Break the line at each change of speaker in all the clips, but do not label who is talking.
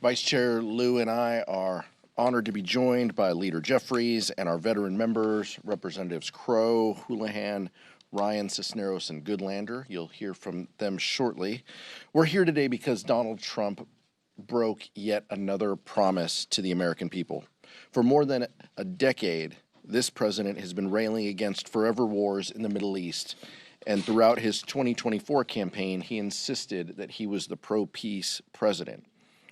Vice Chair Liu and I are honored to be joined by Leader Jeffries and our veteran members, Representatives Crow, Houlihan, Ryan, Cisneros, and Goodlander. You'll hear from them shortly. We're here today because Donald Trump broke yet another promise to the American people. For more than a decade, this president has been railing against forever wars in the Middle East, and throughout his 2024 campaign, he insisted that he was the pro-peace president.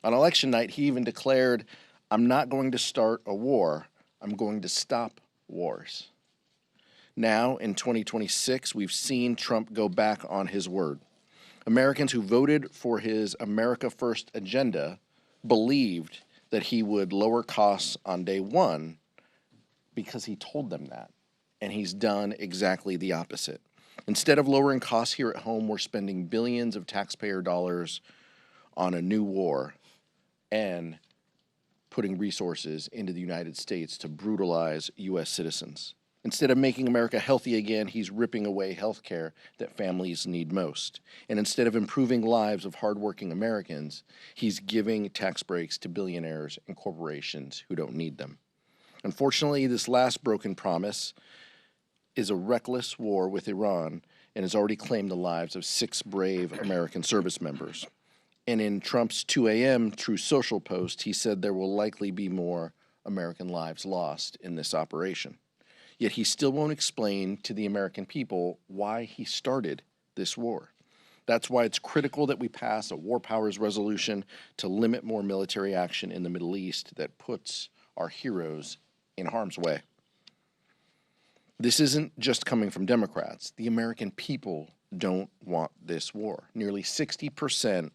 On election night, he even declared, "I'm not going to start a war, I'm going to stop wars." Now, in 2026, we've seen Trump go back on his word. Americans who voted for his America First agenda believed that he would lower costs on day one because he told them that, and he's done exactly the opposite. Instead of lowering costs here at home, we're spending billions of taxpayer dollars on a new war and putting resources into the United States to brutalize U.S. citizens. Instead of making America healthy again, he's ripping away health care that families need most. And instead of improving lives of hardworking Americans, he's giving tax breaks to billionaires and corporations who don't need them. Unfortunately, this last broken promise is a reckless war with Iran and has already claimed the lives of 6 brave American service members. And in Trump's 2 a.m. True Social post, he said there will likely be more American lives lost in this operation. Yet he still won't explain to the American people why he started this war. That's why it's critical that we pass a war powers resolution to limit more military action in the Middle East that puts our heroes in harm's way. This isn't just coming from Democrats. The American people don't want this war. Nearly 60%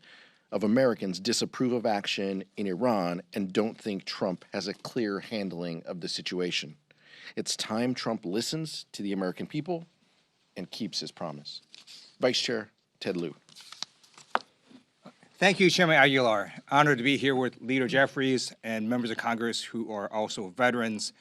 of Americans disapprove of action in Iran and don't think Trump has a clear handling of the situation. It's time Trump listens to the American people and keeps his promise. Vice Chair Ted Lieu.
Thank you, Chairman Aguilar. Honored to be here with Leader Jeffries and members of Congress who are also veterans.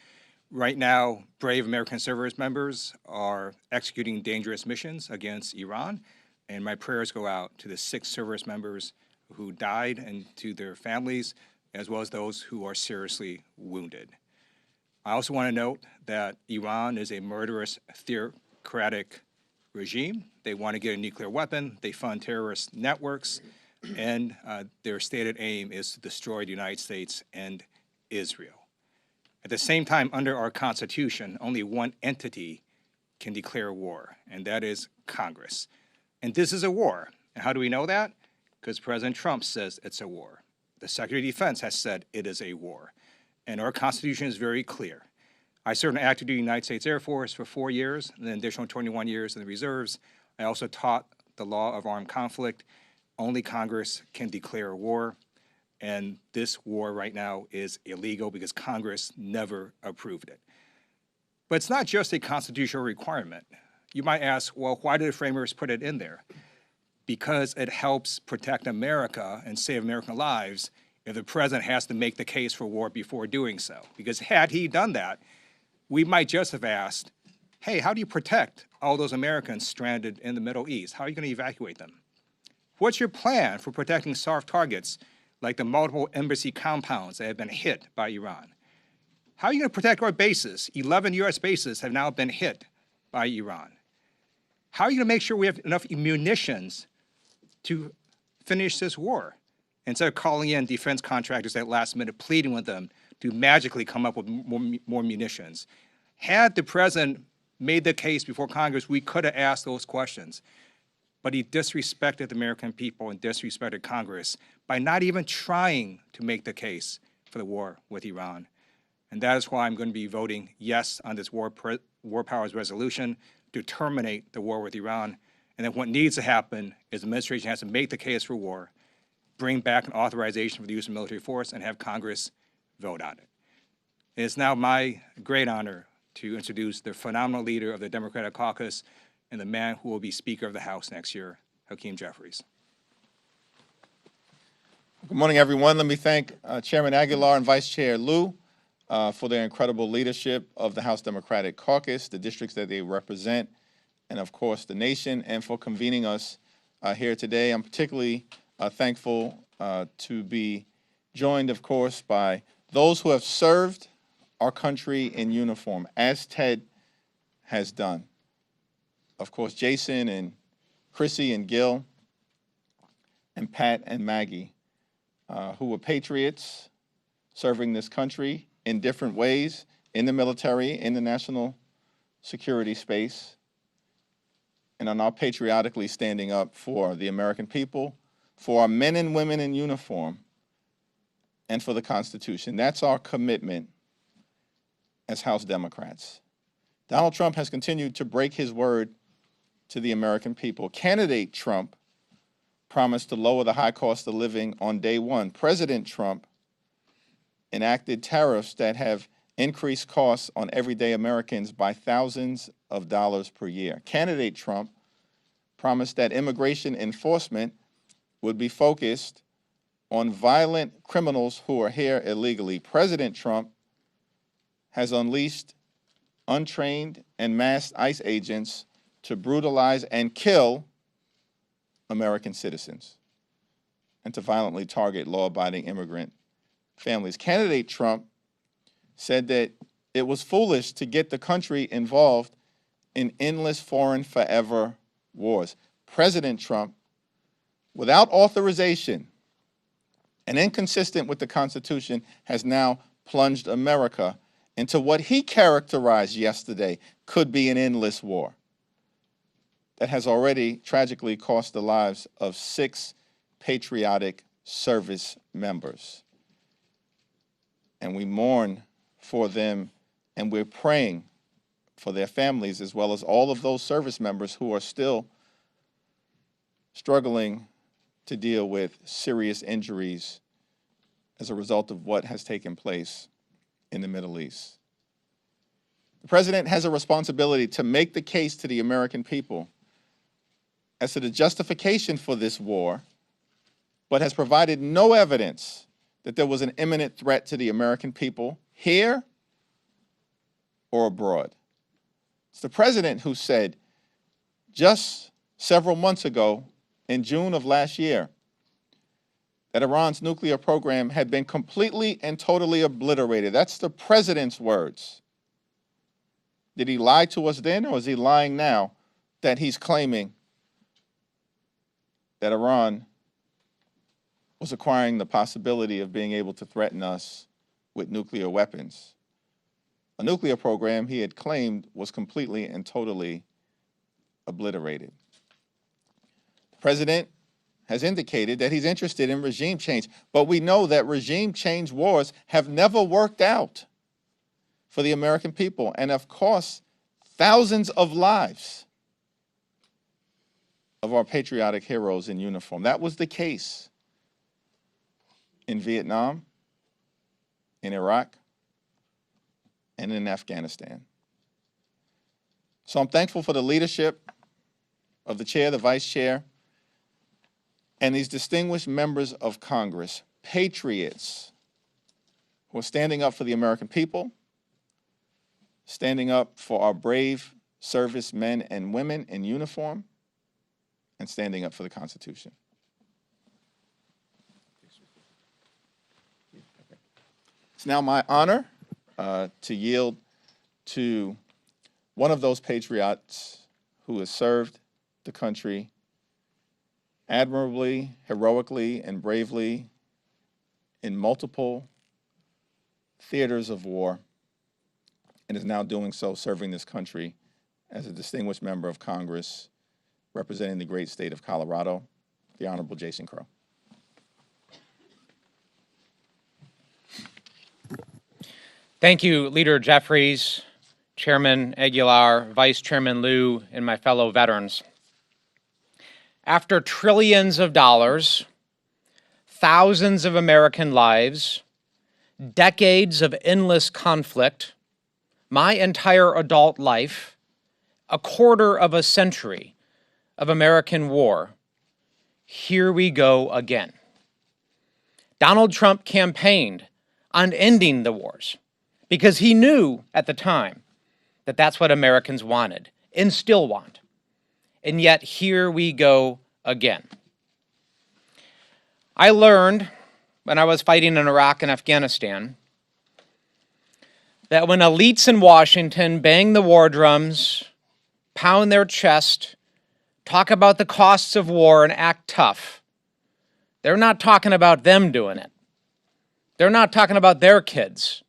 Right now, brave American service members are executing dangerous missions against Iran, and my prayers go out to the 6 service members who died and to their families, as well as those who are seriously wounded. I also want to note that Iran is a murderous, theocratic regime. They want to get a nuclear weapon, they fund terrorist networks, and their stated aim is to destroy the United States and Israel. At the same time, under our Constitution, only one entity can declare war, and that is Congress. And this is a war. And how do we know that? Because President Trump says it's a war. The Secretary of Defense has said it is a war. And our Constitution is very clear. I served in active duty United States Air Force for 4 years, and then additional 21 years in the reserves. I also taught the law of armed conflict. Only Congress can declare war. And this war right now is illegal because Congress never approved it. But it's not just a constitutional requirement. You might ask, well, why did the framers put it in there? Because it helps protect America and save American lives if the president has to make the case for war before doing so. Because had he done that, we might just have asked, hey, how do you protect all those Americans stranded in the Middle East? How are you going to evacuate them? What's your plan for protecting soft targets like the multiple embassy compounds that have been hit by Iran? How are you going to protect our bases? 11 U.S. bases have now been hit by Iran. How are you going to make sure we have enough munitions to finish this war, instead of calling in defense contractors at last minute, pleading with them to magically come up with more munitions? Had the president made the case before Congress, we could have asked those questions. But he disrespected the American people and disrespected Congress by not even trying to make the case for the war with Iran. And that is why I'm going to be voting yes on this war powers resolution to terminate the war with Iran. And then what needs to happen is the administration has to make the case for war, bring back an authorization for the use of military force, and have Congress vote on it. It is now my great honor to introduce the phenomenal leader of the Democratic Caucus and the man who will be Speaker of the House next year, Hakeem Jeffries.
Good morning, everyone. Let me thank Chairman Aguilar and Vice Chair Lieu for their incredible leadership of the House Democratic Caucus, the districts that they represent, and of course the nation, and for convening us here today. I'm particularly thankful to be joined, of course, by those who have served our country in uniform, as Ted has done. Of course, Jason and Chrissy and Gil and Pat and Maggie, who were patriots serving this country in different ways, in the military, in the national security space, and are now patriotically standing up for the American people, for our men and women in uniform, and for the Constitution. That's our commitment as House Democrats. Donald Trump has continued to break his word to the American people. Candidate Trump promised to lower the high cost of living on day one. President Trump enacted tariffs that have increased costs on everyday Americans by thousands of dollars per year. Candidate Trump promised that immigration enforcement would be focused on violent criminals who are here illegally. President Trump has unleashed untrained and masked ICE agents to brutalize and kill American citizens and to violently target law-abiding immigrant families. Candidate Trump said that it was foolish to get the country involved in endless foreign forever wars. President Trump, without authorization and inconsistent with the Constitution, has now plunged America into what he characterized yesterday could be an endless war that has already tragically cost the lives of 6 patriotic service members. And we mourn for them, and we're praying for their families, as well as all of those service members who are still struggling to deal with serious injuries as a result of what has taken place in the Middle East. The president has a responsibility to make the case to the American people as to the justification for this war, but has provided no evidence that there was an imminent threat to the American people here or abroad. It's the president who said just several months ago, in June of last year, that Iran's nuclear program had been completely and totally obliterated. That's the president's words. Did he lie to us then, or is he lying now that he's claiming that Iran was acquiring the possibility of being able to threaten us with nuclear weapons? A nuclear program he had claimed was completely and totally obliterated. The president has indicated that he's interested in regime change, but we know that regime change wars have never worked out for the American people and have cost thousands of lives of our patriotic heroes in uniform. That was the case in Vietnam, in Iraq, and in Afghanistan. So I'm thankful for the leadership of the chair, the vice chair, and these distinguished members of Congress, patriots who are standing up for the American people, standing up for our brave servicemen and women in uniform, and standing up for the Constitution. It's now my honor to yield to one of those patriots who has served the country admirably, heroically, and bravely in multiple theaters of war, and is now doing so serving this country as a distinguished member of Congress representing the great state of Colorado, the Honorable Jason Crow.
Thank you, Leader Jeffries, Chairman Aguilar, Vice Chairman Liu, and my fellow veterans. After trillions of dollars, thousands of American lives, decades of endless conflict, my entire adult life, a quarter of a century of American war, here we go again. Donald Trump campaigned on ending the wars because he knew at the time that that's what Americans wanted and still want. And yet here we go again. I learned when I was fighting in Iraq and Afghanistan that when elites in Washington bang the war drums, pound their chest, talk about the costs of war and act tough, they're not talking about them doing it. They're not talking about their kids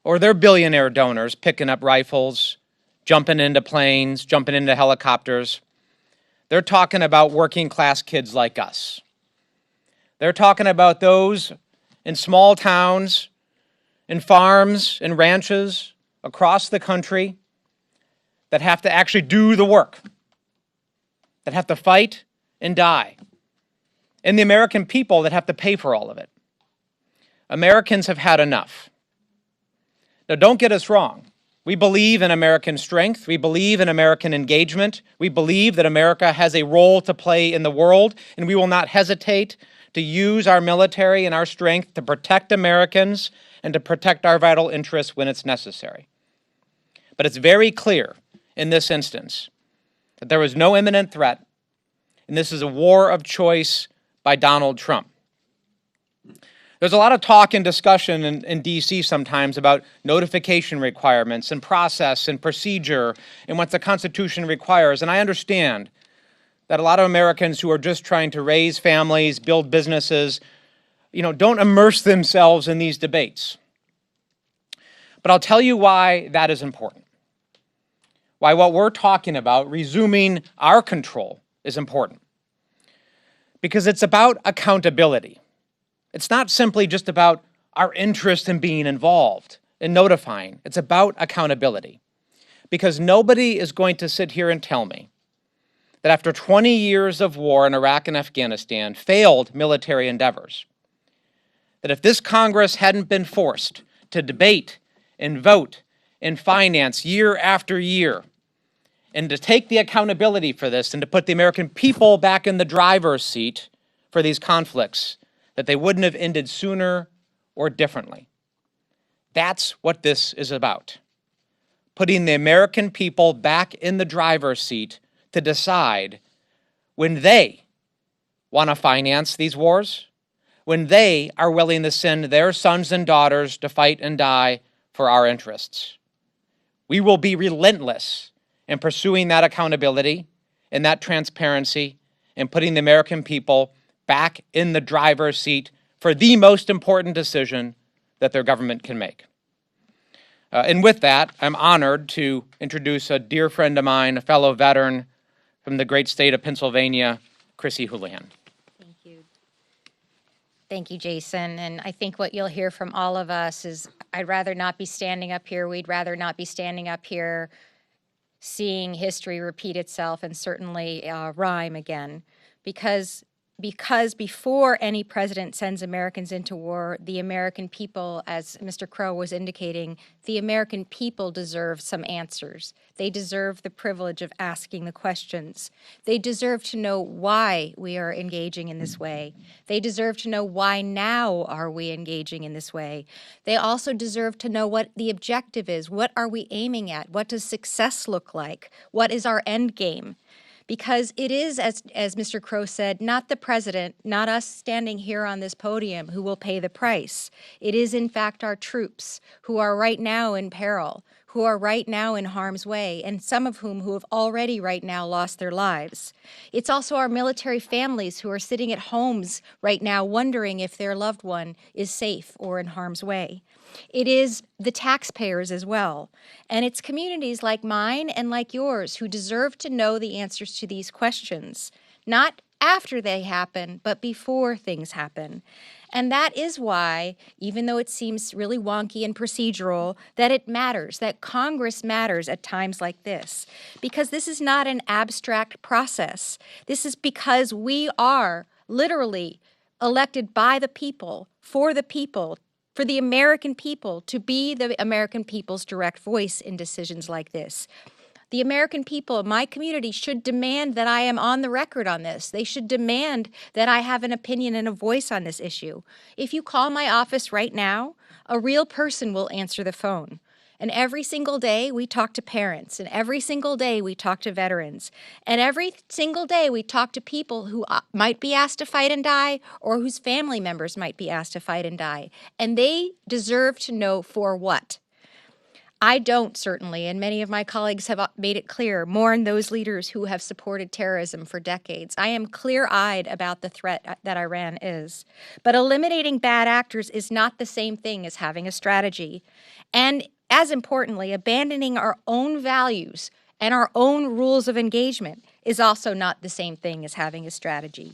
or their billionaire donors picking up rifles, jumping into planes, jumping into helicopters. They're talking about working class kids like us. They're talking about those in small towns, in farms, in ranches across the country that have to actually do the work, that have to fight and die, and the American people that have to pay for all of it. Americans have had enough. Now, don't get us wrong. We believe in American strength. We believe in American engagement. We believe that America has a role to play in the world, and we will not hesitate to use our military and our strength to protect Americans and to protect our vital interests when it's necessary. But it's very clear in this instance that there was no imminent threat, and this is a war of choice by Donald Trump. There's a lot of talk and discussion in D.C. sometimes about notification requirements and process and procedure and what the Constitution requires, and I understand that a lot of Americans who are just trying to raise families, build businesses, don't immerse themselves in these debates. But I'll tell you why that is important. Why what we're talking about, resuming our control, is important. Because it's about accountability. It's not simply just about our interest in being involved, in notifying. It's about accountability. Because nobody is going to sit here and tell me that after 20 years of war in Iraq and Afghanistan, failed military endeavors, that if this Congress hadn't been forced to debate and vote and finance year after year, and to take the accountability for this and to put the American people back in the driver's seat for these conflicts, that they wouldn't have ended sooner or differently. That's what this is about. Putting the American people back in the driver's seat to decide when they want to finance these wars, when they are willing to send their sons and daughters to fight and die for our interests. We will be relentless in pursuing that accountability and that transparency and putting the American people back in the driver's seat for the most important decision that their government can make. And with that, I'm honored to introduce a dear friend of mine, a fellow veteran from the great state of Pennsylvania, Chrissy Houlihan.
Thank you. Thank you, Jason. And I think what you'll hear from all of us is I'd rather not be standing up here. We'd rather not be standing up here seeing history repeat itself and certainly rhyme again. Because before any president sends Americans into war, the American people, as Mr. Crow was indicating, the American people deserve some answers. They deserve the privilege of asking the questions. They deserve to know why we are engaging in this way. They deserve to know why now are we engaging in this way. They also deserve to know what the objective is. What are we aiming at? What does success look like? What is our end game? Because it is, as Mr. Crow said, not the president, not us standing here on this podium who will pay the price. It is, in fact, our troops who are right now in peril, who are right now in harm's way, and some of whom who have already right now lost their lives. It's also our military families who are sitting at homes right now wondering if their loved one is safe or in harm's way. It is the taxpayers as well. And it's communities like mine and like yours who deserve to know the answers to these questions, not after they happen, but before things happen. And that is why, even though it seems really wonky and procedural, that it matters, that Congress matters at times like this. Because this is not an abstract process. This is because we are literally elected by the people, for the American people, to be the American people's direct voice in decisions like this. The American people of my community should demand that I am on the record on this. They should demand that I have an opinion and a voice on this issue. If you call my office right now, a real person will answer the phone. And every single day we talk to parents, and every single day we talk to veterans, and every single day we talk to people who might be asked to fight and die, or whose family members might be asked to fight and die. And they deserve to know for what. I don't, certainly, and many of my colleagues have made it clear, mourn those leaders who have supported terrorism for decades. I am clear-eyed about the threat that Iran is. But eliminating bad actors is not the same thing as having a strategy. And as importantly, abandoning our own values and our own rules of engagement is also not the same thing as having a strategy.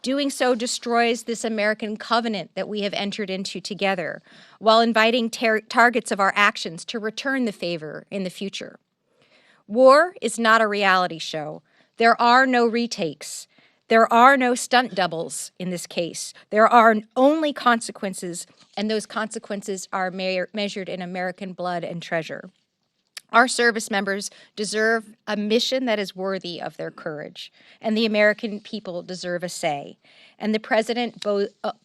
Doing so destroys this American covenant that we have entered into together, while inviting targets of our actions to return the favor in the future. War is not a reality show. There are no retakes. There are no stunt doubles in this case. There are only consequences, and those consequences are measured in American blood and treasure. Our service members deserve a mission that is worthy of their courage, and the American people deserve a say. And the President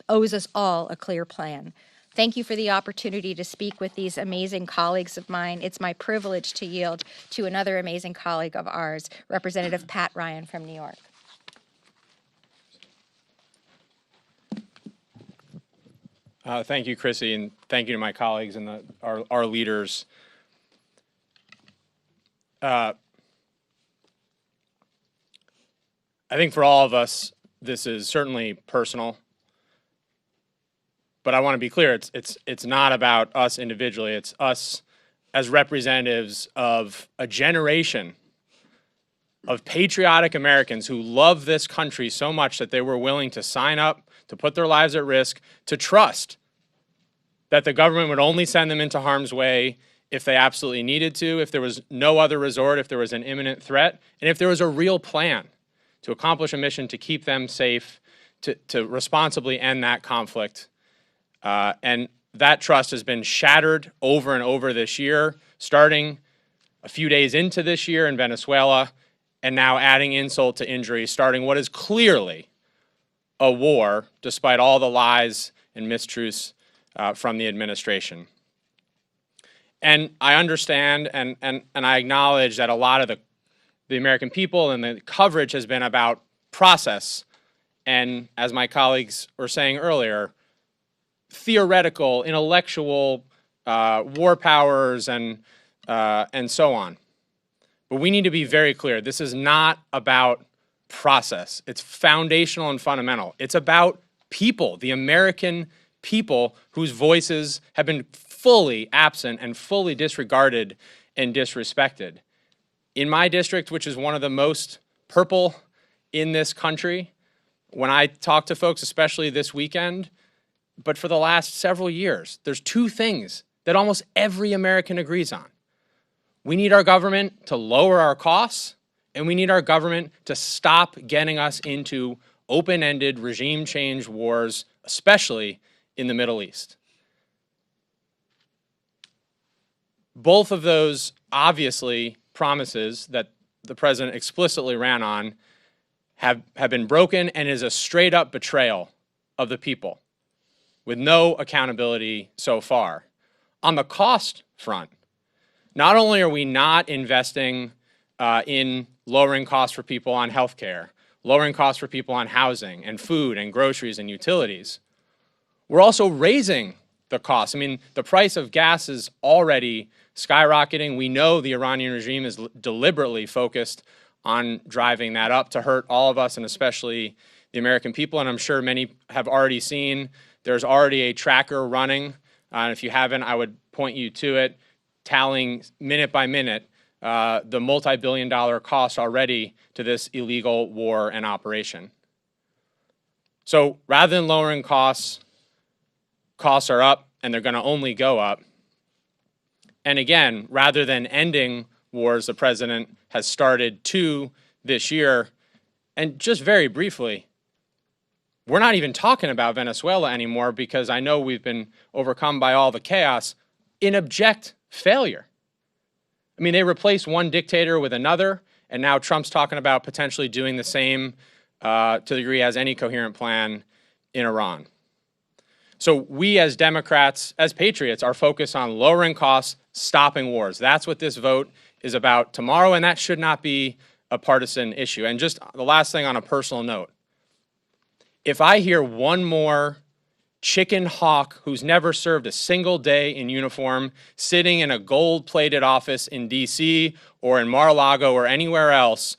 owes us all a clear plan. Thank you for the opportunity to speak with these amazing colleagues of mine. It's my privilege to yield to another amazing colleague of ours, Representative Pat Ryan from New York.
Thank you, Chrissy, and thank you to my colleagues and our leaders. I think for all of us, this is certainly personal, but I want to be clear, it's not about us individually, it's us as representatives of a generation of patriotic Americans who love this country so much that they were willing to sign up, to put their lives at risk, to trust that the government would only send them into harm's way if they absolutely needed to, if there was no other resort, if there was an imminent threat, and if there was a real plan to accomplish a mission to keep them safe, to responsibly end that conflict. And that trust has been shattered over and over this year, starting a few days into this year in Venezuela, and now adding insult to injury, starting what is clearly a war, despite all the lies and mistruths from the administration. And I understand and I acknowledge that a lot of the American people and the coverage has been about process and, as my colleagues were saying earlier, theoretical, intellectual war powers and so on. But we need to be very clear. This is not about process. It's foundational and fundamental. It's about people, the American people whose voices have been fully absent and fully disregarded and disrespected. In my district, which is one of the most purple in this country, when I talk to folks, especially this weekend, but for the last several years, there's two things that almost every American agrees on. We need our government to lower our costs, and we need our government to stop getting us into open-ended regime change wars, especially in the Middle East. Both of those, obviously, promises that the president explicitly ran on have been broken and is a straight-up betrayal of the people with no accountability so far. On the cost front, not only are we not investing in lowering costs for people on health care, lowering costs for people on housing and food and groceries and utilities, we're also raising the cost. I mean, the price of gas is already skyrocketing. We know the Iranian regime is deliberately focused on driving that up to hurt all of us and especially the American people. And I'm sure many have already seen there's already a tracker running. And if you haven't, I would point you to it, tallying minute by minute the multi-billion-dollar cost already to this illegal war and operation. So rather than lowering costs, costs are up and they're going to only go up. And again, rather than ending wars, the president has started two this year. And just very briefly, we're not even talking about Venezuela anymore because I know we've been overcome by all the chaos in abject failure. I mean, they replaced one dictator with another, and now Trump's talking about potentially doing the same to the degree he has any coherent plan in Iran. So we as Democrats, as patriots, are focused on lowering costs, stopping wars. That's what this vote is about tomorrow, and that should not be a partisan issue. And just the last thing on a personal note, if I hear one more chicken hawk who's never served a single day in uniform sitting in a gold-plated office in DC or in Mar-a-Lago or anywhere else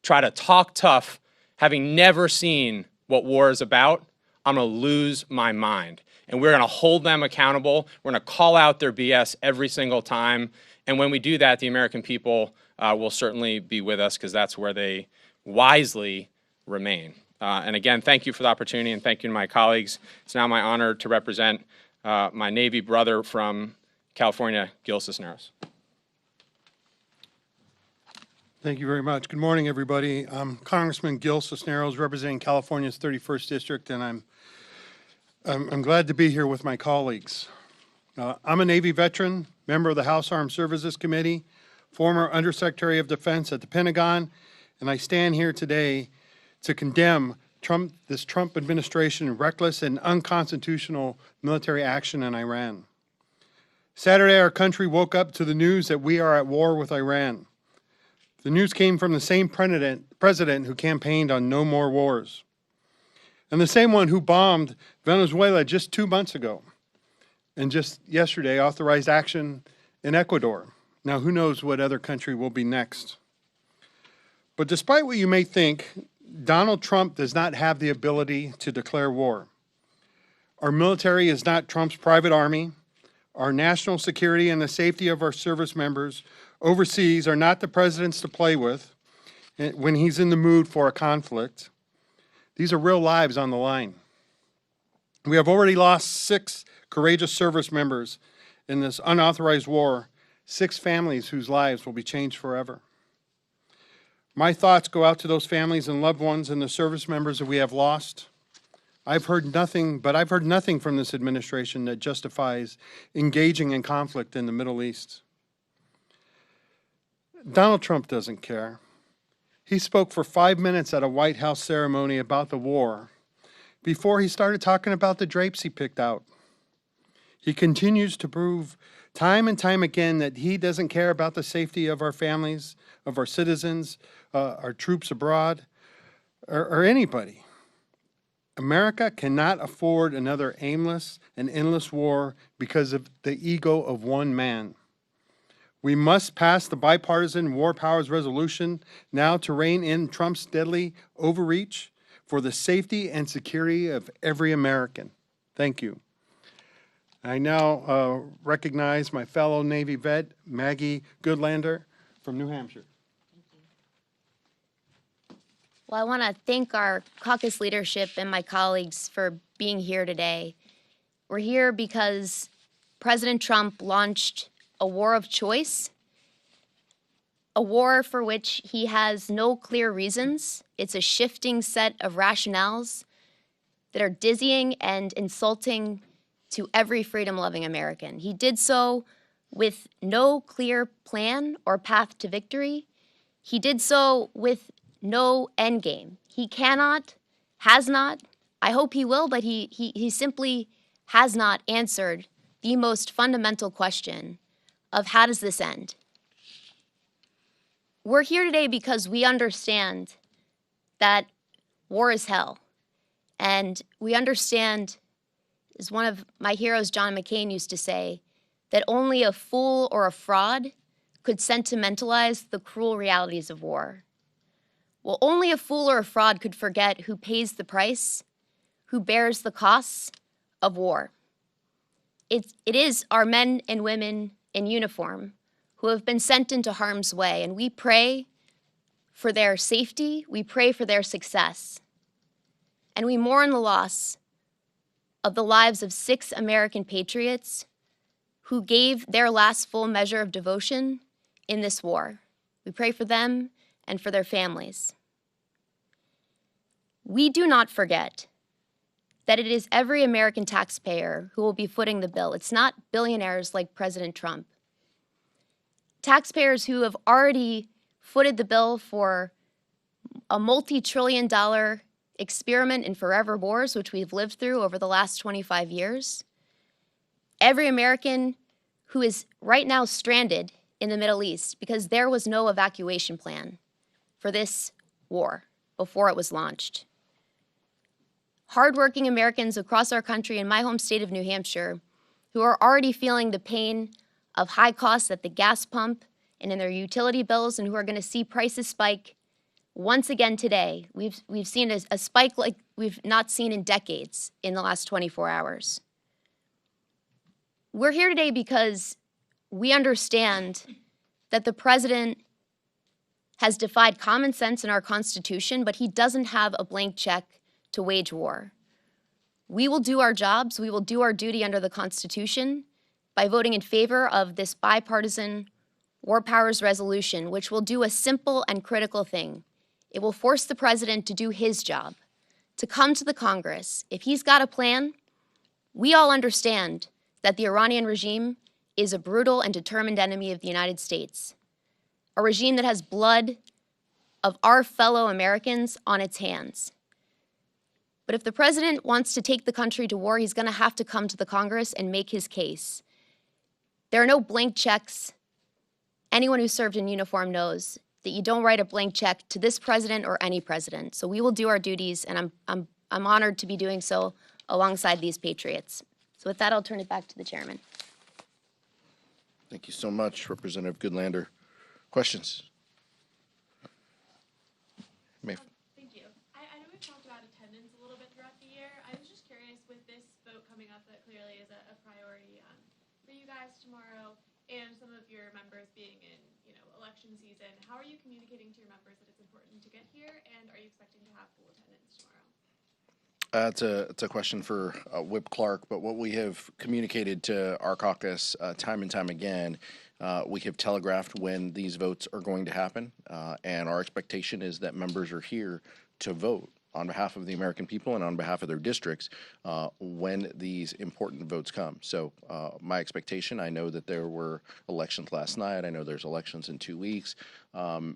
try to talk tough, having never seen what war is about, I'm going to lose my mind. And we're going to hold them accountable. We're going to call out their BS every single time. And when we do that, the American people will certainly be with us, because that's where they wisely remain. And again, thank you for the opportunity, and thank you to my colleagues. It's now my honor to represent my Navy brother from California, Gil Cisneros.
Thank you very much. Good morning, everybody. I'm Congressman Gil Cisneros, representing California's 31st District, and I'm glad to be here with my colleagues. I'm a Navy veteran, member of the House Armed Services Committee, former Undersecretary of Defense at the Pentagon, and I stand here today to condemn this Trump administration's reckless and unconstitutional military action in Iran. Saturday, our country woke up to the news that we are at war with Iran. The news came from the same president who campaigned on no more wars, and the same one who bombed Venezuela just 2 months ago, and just yesterday authorized action in Ecuador. Now, who knows what other country will be next? But despite what you may think, Donald Trump does not have the ability to declare war. Our military is not Trump's private army. Our national security and the safety of our service members overseas are not the president's to play with when he's in the mood for a conflict. These are real lives on the line. We have already lost 6 courageous service members in this unauthorized war, 6 families whose lives will be changed forever. My thoughts go out to those families and loved ones and the service members that we have lost. I've heard nothing from this administration that justifies engaging in conflict in the Middle East. Donald Trump doesn't care. He spoke for 5 minutes at a White House ceremony about the war before he started talking about the drapes he picked out. He continues to prove time and time again that he doesn't care about the safety of our families, of our citizens, our troops abroad, or anybody. America cannot afford another aimless and endless war because of the ego of one man. We must pass the bipartisan War Powers Resolution now to rein in Trump's deadly overreach for the safety and security of every American. Thank you. I now recognize my fellow Navy vet, Maggie Goodlander from New Hampshire.
Well, I want to thank our caucus leadership and my colleagues for being here today. We're here because President Trump launched a war of choice, a war for which he has no clear reasons. It's a shifting set of rationales that are dizzying and insulting to every freedom-loving American. He did so with no clear plan or path to victory. He did so with no end game. He cannot, has not, I hope he will, but he simply has not answered the most fundamental question of how does this end? We're here today because we understand that war is hell. And we understand, as one of my heroes, John McCain, used to say, that only a fool or a fraud could sentimentalize the cruel realities of war. Well, only a fool or a fraud could forget who pays the price, who bears the costs of war. It is our men and women in uniform who have been sent into harm's way, and we pray for their safety, we pray for their success, and we mourn the loss of the lives of 6 American patriots who gave their last full measure of devotion in this war. We pray for them and for their families. We do not forget that it is every American taxpayer who will be footing the bill. It's not billionaires like President Trump. Taxpayers who have already footed the bill for a multi-trillion-dollar experiment in forever wars, which we've lived through over the last 25 years. Every American who is right now stranded in the Middle East because there was no evacuation plan for this war before it was launched. Hardworking Americans across our country in my home state of New Hampshire who are already feeling the pain of high costs at the gas pump and in their utility bills, and who are going to see prices spike once again today. We've seen a spike like we've not seen in decades in the last 24 hours. We're here today because we understand that the president has defied common sense in our Constitution, but he doesn't have a blank check to wage war. We will do our jobs, we will do our duty under the Constitution by voting in favor of this bipartisan War Powers Resolution, which will do a simple and critical thing. It will force the president to do his job, to come to the Congress. If he's got a plan, we all understand that the Iranian regime is a brutal and determined enemy of the United States, a regime that has blood of our fellow Americans on its hands. But if the president wants to take the country to war, he's going to have to come to the Congress and make his case. There are no blank checks. Anyone who served in uniform knows that you don't write a blank check to this president or any president. So we will do our duties, and I'm honored to be doing so alongside these patriots. So with that, I'll turn it back to the chairman.
Thank you so much, Representative Goodlander. Questions?
Thank you. I know we've talked about attendance a little bit throughout the year. I was just curious, with this vote coming up that clearly is a priority for you guys tomorrow, and some of your members being in, election season, how are you communicating to your members that it's important to get here, and are you expecting to have full attendance tomorrow?
It's a question for Whip Clark, but what we have communicated to our caucus time and time again, we have telegraphed when these votes are going to happen, and our expectation is that members are here to vote on behalf of the American people and on behalf of their districts when these important votes come. So my expectation, I know that there were elections last night. I know there's elections in 2 weeks.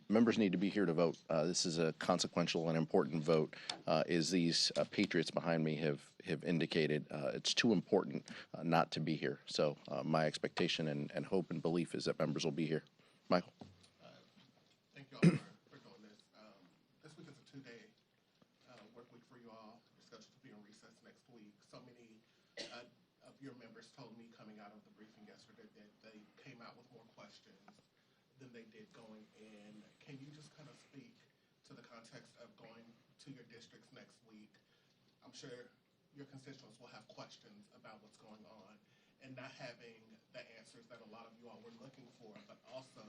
Members need to be here to vote. This is a consequential and important vote, as these patriots behind me have indicated. It's too important not to be here. So my expectation and hope and belief is that members will be here. Michael.
Thank you all for doing this. This week is a two-day work week for you all. Discussion to be in recess next week. So many of your members told me coming out of the briefing yesterday that they came out with more questions than they did going in. Can you just kind of speak to the context of going to your districts next week? I'm sure your constituents will have questions about what's going on and not having the answers that a lot of you all were looking for, but also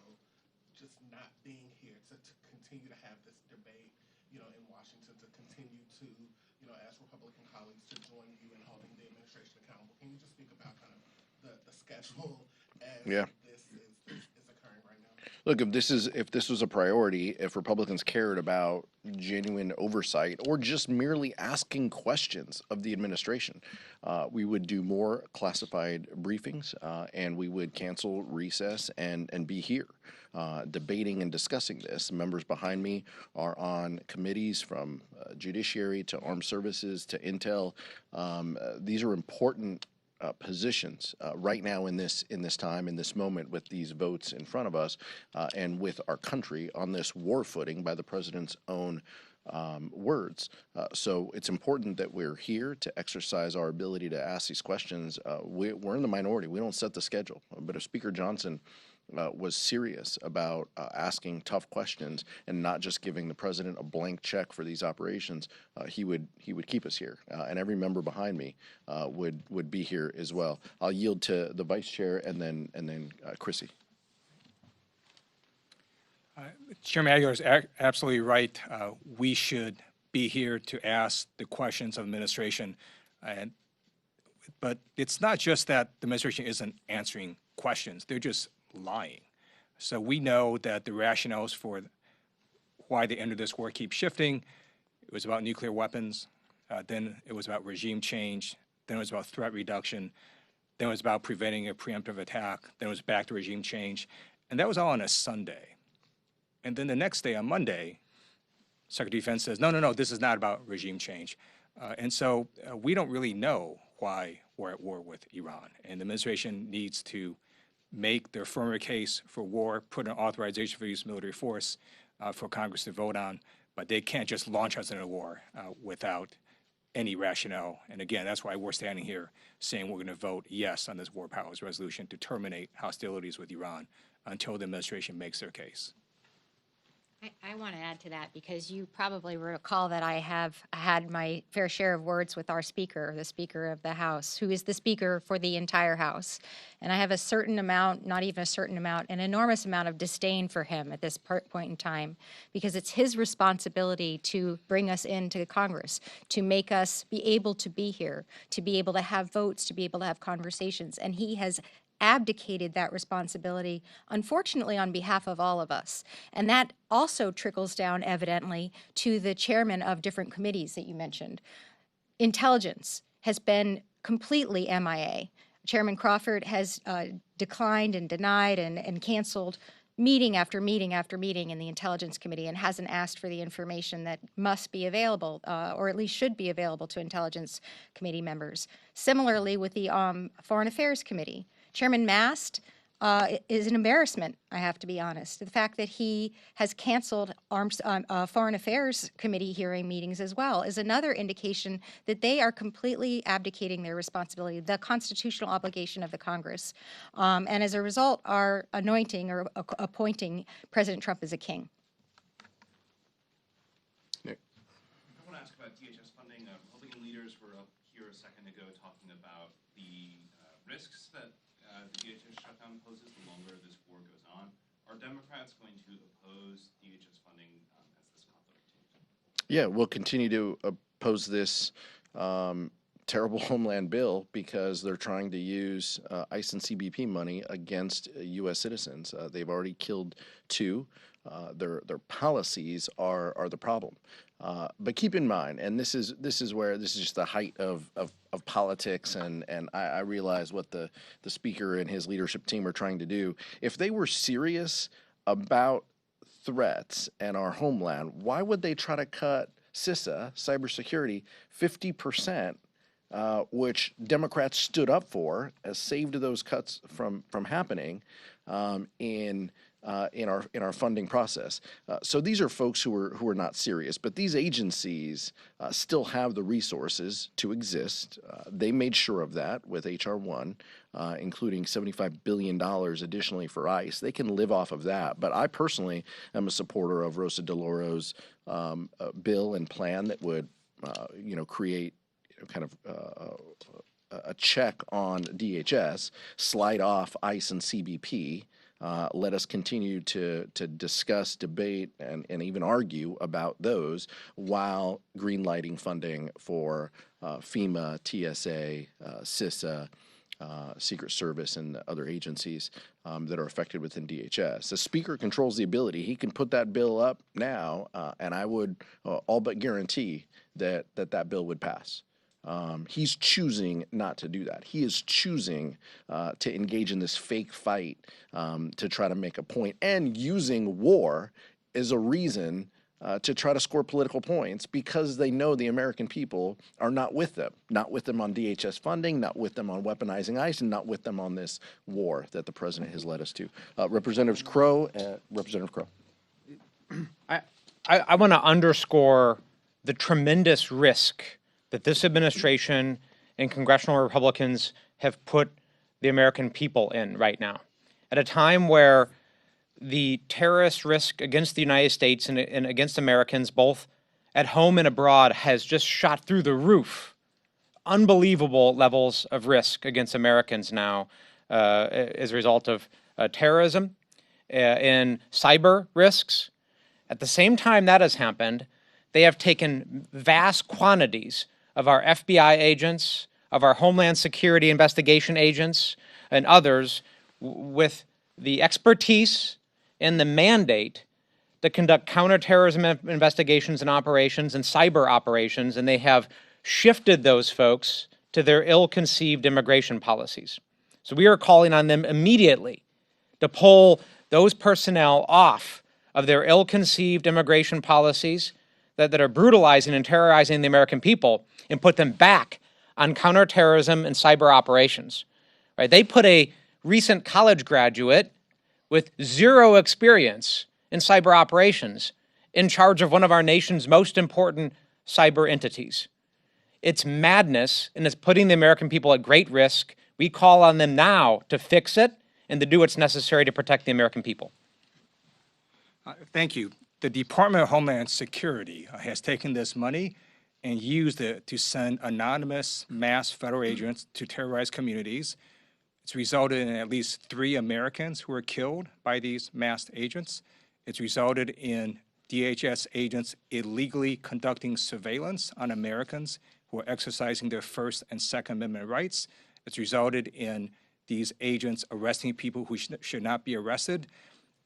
just not being here to continue to have this debate, in Washington, to continue to, ask Republican colleagues to join you in holding the administration accountable. Can you just speak about kind of the schedule as this is occurring right now?
Look, if this was a priority, if Republicans cared about genuine oversight or just merely asking questions of the administration, we would do more classified briefings, and we would cancel recess and be here debating and discussing this. Members behind me are on committees from Judiciary to Armed Services to Intel. These are important positions right now in this time, in this moment, with these votes in front of us, and with our country on this war footing by the president's own words. So it's important that we're here to exercise our ability to ask these questions. We're in the minority. We don't set the schedule. But if Speaker Johnson was serious about asking tough questions and not just giving the president a blank check for these operations, he would keep us here, and every member behind me would be here as well. I'll yield to the vice chair and then Chrissy.
Chairman Aguilar is absolutely right. We should be here to ask the questions of administration, but it's not just that the administration isn't answering questions; they're just lying. So we know that the rationales for why they entered this war keep shifting. It was about nuclear weapons, then it was about regime change, then it was about threat reduction, then it was about preventing a preemptive attack, then it was back to regime change, and that was all on a Sunday. And then the next day, on Monday, Secretary of Defense says, no, this is not about regime change. And so we don't really know why we're at war with Iran. And the administration needs to make their firmer case for war, put an authorization for use of military force for Congress to vote on, but they can't just launch us into a war without any rationale. And again, that's why we're standing here saying we're going to vote yes on this war powers resolution to terminate hostilities with Iran until the administration makes their case.
I want to add to that because you probably recall that I have had my fair share of words with our Speaker, the Speaker of the House, who is the Speaker for the entire House. And I have a certain amount, not even a certain amount, an enormous amount of disdain for him at this point in time because it's his responsibility to bring us into Congress, to make us be able to be here, to be able to have votes, to be able to have conversations. And he has abdicated that responsibility, unfortunately, on behalf of all of us. And that also trickles down, evidently, to the chairman of different committees that you mentioned. Intelligence has been completely MIA. Chairman Crawford has declined and denied and canceled meeting after meeting after meeting in the Intelligence Committee and hasn't asked for the information that must be available, or at least should be available to Intelligence Committee members. Similarly, with the Foreign Affairs Committee, Chairman Mast is an embarrassment, I have to be honest. The fact that he has canceled Foreign Affairs Committee hearing meetings as well is another indication that they are completely abdicating their responsibility, the constitutional obligation of the Congress, and as a result are anointing or appointing President Trump as a king.
Nick.
I want to ask about DHS funding. Republican leaders were up here a second ago talking about the risks that the DHS shutdown poses the longer this war goes on. Are Democrats going to oppose DHS funding as this conflict continues?
Yeah, we'll continue to oppose this terrible homeland bill because they're trying to use ICE and CBP money against U.S. citizens. They've already killed 2. Their policies are the problem. But keep in mind, and this is just the height of politics, and I realize what the speaker and his leadership team are trying to do. If they were serious about threats and our homeland, why would they try to cut CISA, cybersecurity, 50%, which Democrats stood up for, as saved those cuts from happening in our funding process. So these are folks who are not serious, but these agencies still have the resources to exist. They made sure of that with H.R. 1, including $75 billion additionally for ICE. They can live off of that. But I personally am a supporter of Rosa DeLauro's bill and plan that would, create kind of a check on DHS, slide off ICE and CBP. Let us continue to discuss, debate, and even argue about those while greenlighting funding for FEMA, TSA, CISA, Secret Service, and other agencies that are affected within DHS. The Speaker controls the ability. He can put that bill up now, and I would all but guarantee that bill would pass. He's choosing not to do that. He is choosing to engage in this fake fight to try to make a point and using war as a reason to try to score political points because they know the American people are not with them on DHS funding, not with them on weaponizing ICE, and not with them on this war that the president has led us to. Representative Crow.
I want to underscore the tremendous risk that this administration and congressional Republicans have put the American people in right now. At a time where the terrorist risk against the United States and against Americans, both at home and abroad, has just shot through the roof. Unbelievable levels of risk against Americans now as a result of terrorism and cyber risks. At the same time that has happened, they have taken vast quantities of our FBI agents, of our Homeland Security investigation agents, and others with the expertise and the mandate to conduct counterterrorism investigations and operations and cyber operations, and they have shifted those folks to their ill-conceived immigration policies. So we are calling on them immediately to pull those personnel off of their ill-conceived immigration policies that are brutalizing and terrorizing the American people and put them back on counterterrorism and cyber operations. Right? They put a recent college graduate with zero experience in cyber operations in charge of one of our nation's most important cyber entities. It's madness, and it's putting the American people at great risk. We call on them now to fix it and to do what's necessary to protect the American people.
Thank you. The Department of Homeland Security has taken this money and used it to send anonymous mass federal agents to terrorize communities. It's resulted in at least 3 Americans who were killed by these masked agents. It's resulted in DHS agents illegally conducting surveillance on Americans who are exercising their First and Second Amendment rights. It's resulted in these agents arresting people who should not be arrested.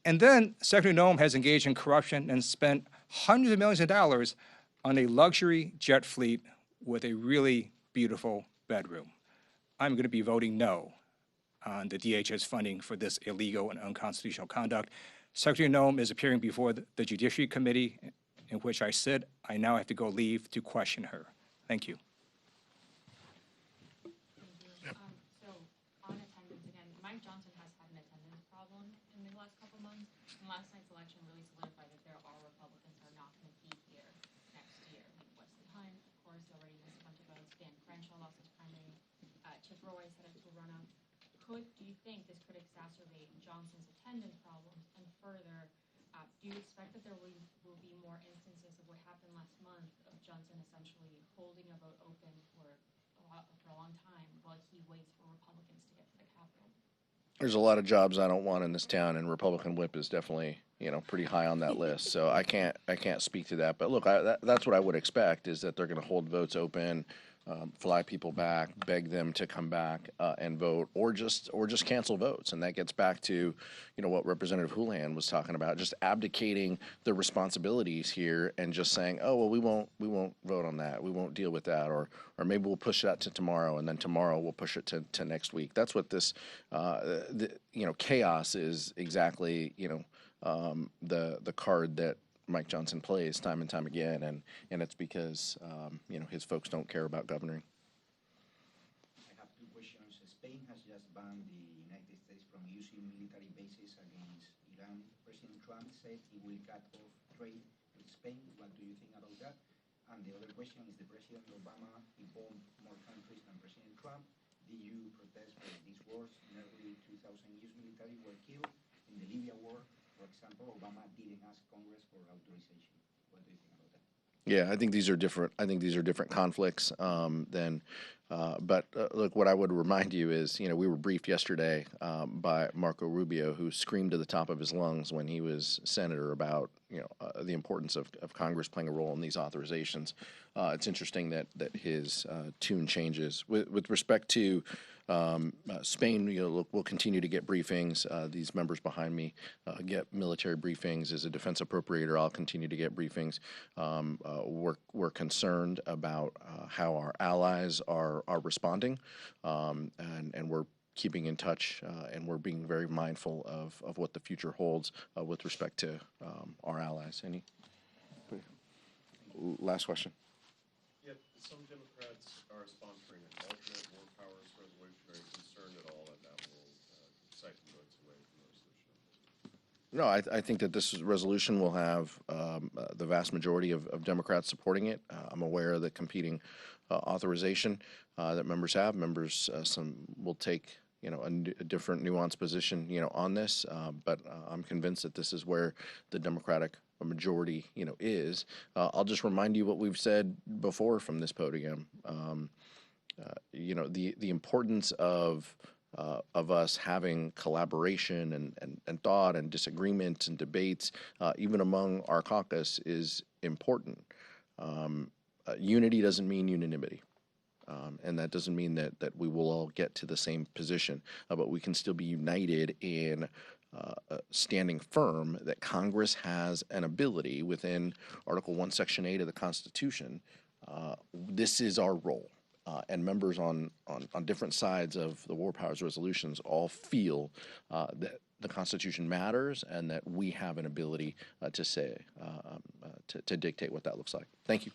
And then Secretary Noem has engaged in corruption and spent hundreds of millions of dollars on a luxury jet fleet with a really beautiful bedroom. I'm going to be voting no on the DHS funding for this illegal and unconstitutional conduct. Secretary Noem is appearing before the Judiciary Committee in which I sit. I now have to go leave to question her. Thank you.
So on attendance again, Mike Johnson has had an attendance problem in the last couple months. And last night's election really solidified that there are Republicans who are not going to be here next year. Like Wesley Hunt, of course, already missed a bunch of votes. Dan Crenshaw lost his primary. Chip Roy is headed to a runoff. Do you think this could exacerbate Johnson's attendance problems? And further, do you expect that there will be more instances of what happened last month of Johnson essentially holding a vote open for a long time while he waits for Republicans to get to the Capitol?
There's a lot of jobs I don't want in this town, and Republican whip is definitely, pretty high on that list. So I can't speak to that. But look, that's what I would expect, is that they're going to hold votes open, fly people back, beg them to come back and vote, or just cancel votes. And that gets back to, what Representative Houlihan was talking about, just abdicating the responsibilities here and just saying, oh, well, we won't vote on that, we won't deal with that, or maybe we'll push that to tomorrow, and then tomorrow we'll push it to next week. That's what this, chaos is exactly, the card that Mike Johnson plays time and time again, and it's because his folks don't care about governing.
I have 2 questions. Spain has just banned the United States from using military bases against Iran. President Trump said he will cut off trade with Spain. What do you think about that? And the other question is, the President Obama, he bombed more countries than President Trump. Did you protest for these wars? Nearly 2,000 US military were killed in the Libya war. For example, Obama didn't ask Congress for authorization. What do you think about that?
Yeah, I think these are different. I think these are different conflicts than. But look, what I would remind you is, we were briefed yesterday by Marco Rubio, who screamed to the top of his lungs when he was senator about, the importance of Congress playing a role in these authorizations. It's interesting that his tune changes with respect to. Spain, we'll continue to get briefings. These members behind me get military briefings. As a defense appropriator, I'll continue to get briefings. We're concerned about how our allies are responding, and we're keeping in touch, and we're being very mindful of what the future holds with respect to our allies. Any last question?
Yep, some Democrats are sponsoring an alternate war powers resolution. Are you concerned at all that will siphon votes away from the resolution?
No, I think that this resolution will have the vast majority of Democrats supporting it. I'm aware of the competing authorization that members have. Members some will take a different nuanced position on this, but I'm convinced that this is where the Democratic majority is. I'll just remind you what we've said before from this podium. The importance of us having collaboration and thought and disagreements and debates, even among our caucus, is important. Unity doesn't mean unanimity. And that doesn't mean that we will all get to the same position, but we can still be united in standing firm that Congress has an ability within Article 1, Section 8 of the Constitution. This is our role. and members on different sides of the War Powers resolutions all feel that the Constitution matters and that we have an ability to say, to dictate what that looks like. Thank you.